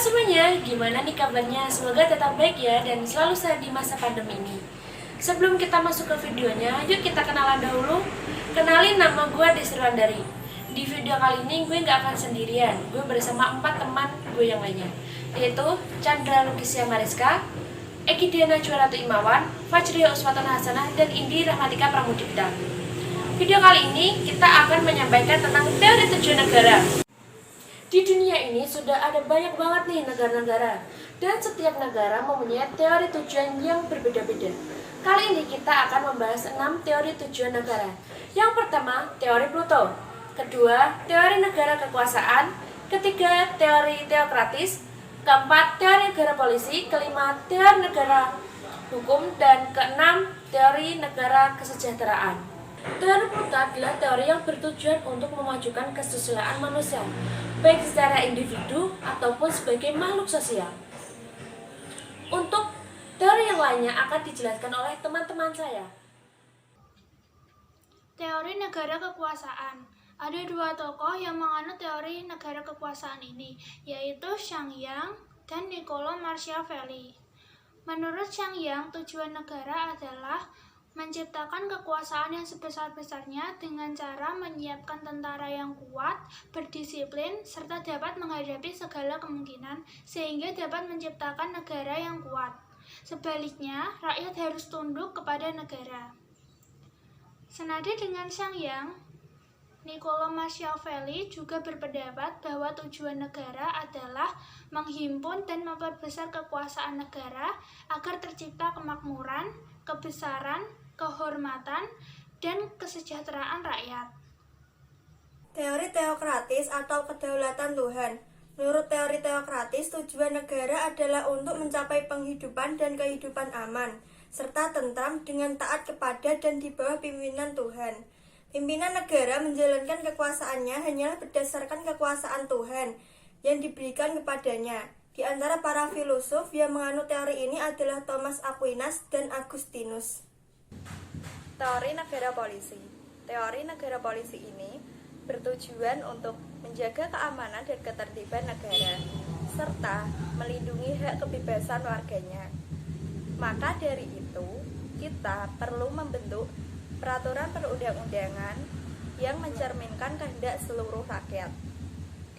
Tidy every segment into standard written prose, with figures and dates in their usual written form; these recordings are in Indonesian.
semuanya, gimana nih kabarnya? Semoga tetap baik ya dan selalu sehat di masa pandemi ini. Sebelum kita masuk ke videonya, yuk kita kenalan dahulu. Kenalin, nama gue Desi Randari. Di video kali ini gue nggak akan sendirian, gue bersama 4 teman gue yang lainnya, yaitu Chandra Lukisya Mariska, Eki Diana Juwaratu Imawan, Fajriya Uswatana Hasanah, dan Indi Rahmatika Pramudipta. Video kali ini kita akan menyampaikan tentang teori tujuan negara. Di dunia ini sudah ada banyak banget nih negara-negara, dan setiap negara mempunyai teori tujuan yang berbeda-beda. Kali ini kita akan membahas 6 teori tujuan negara. Yang pertama, teori Pluto. Kedua, teori negara kekuasaan. Ketiga, teori teokratis. Keempat, teori negara polisi. Kelima, teori negara hukum. Dan keenam, teori negara kesejahteraan. Teori Pluto adalah teori yang bertujuan untuk memajukan kesesuaian manusia, baik secara individu ataupun sebagai makhluk sosial. Untuk teori yang lainnya akan dijelaskan oleh teman-teman saya. Teori negara kekuasaan. Ada 2 tokoh yang menganut teori negara kekuasaan ini, yaitu Zhang Yang dan Niccolo Machiavelli. Menurut Zhang Yang, tujuan negara adalah menciptakan kekuasaan yang sebesar-besarnya dengan cara menyiapkan tentara yang kuat, berdisiplin, serta dapat menghadapi segala kemungkinan sehingga dapat menciptakan negara yang kuat. Sebaliknya, rakyat harus tunduk kepada negara. Senada dengan Zhang Yang, Niccolo Machiavelli juga berpendapat bahwa tujuan negara adalah menghimpun dan memperbesar kekuasaan negara agar tercipta kemakmuran, kebesaran, kehormatan, dan kesejahteraan rakyat. Teori teokratis atau kedaulatan Tuhan. Menurut teori teokratis, tujuan negara adalah untuk mencapai penghidupan dan kehidupan aman, serta tentram dengan taat kepada dan di bawah pimpinan Tuhan. Pimpinan negara menjalankan kekuasaannya hanyalah berdasarkan kekuasaan Tuhan yang diberikan kepadanya. Di antara para filosof yang menganut teori ini adalah Thomas Aquinas dan Augustinus. Teori negara polisi. Teori negara polisi ini bertujuan untuk menjaga keamanan dan ketertiban negara, serta melindungi hak kebebasan warganya. Maka dari itu, kita perlu membentuk peraturan perundang-undangan yang mencerminkan kehendak seluruh rakyat.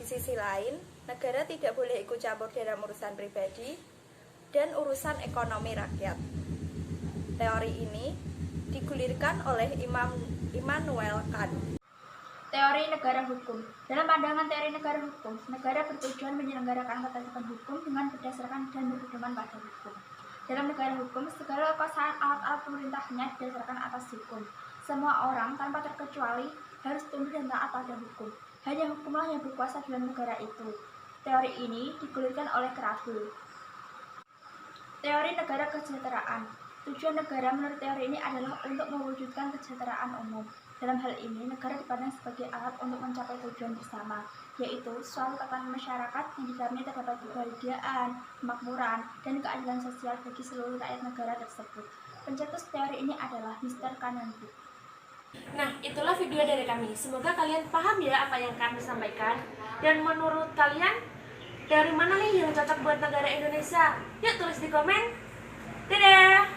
Di sisi lain, negara tidak boleh ikut campur dalam urusan pribadi dan urusan ekonomi rakyat. Teori ini digulirkan oleh Immanuel Kant. Teori negara hukum. Dalam pandangan teori negara hukum, negara bertujuan menyelenggarakan ketertiban hukum dengan berdasarkan dan berpedoman pada hukum. Dalam negara hukum, segala kekuasaan alat-alat pemerintahnya didasarkan atas hukum. Semua orang tanpa terkecuali harus tunduk dan taat pada hukum. Hanya hukumlah yang berkuasa dalam negara itu. Teori ini digulirkan oleh Krabil. Teori negara kesejahteraan. Tujuan negara menurut teori ini adalah untuk mewujudkan kesejahteraan umum. Dalam hal ini, negara dipandang sebagai alat untuk mencapai tujuan bersama, yaitu suatu tatanan masyarakat yang di dalamnya terdapat kebahagiaan, kemakmuran, dan keadilan sosial bagi seluruh rakyat negara tersebut. Pencetus teori ini adalah Mr. Kananburg. Nah, itulah video dari kami. Semoga kalian paham ya apa yang kami sampaikan. Dan menurut kalian, teori mana nih yang cocok buat negara Indonesia? Yuk tulis di komen. Dadah!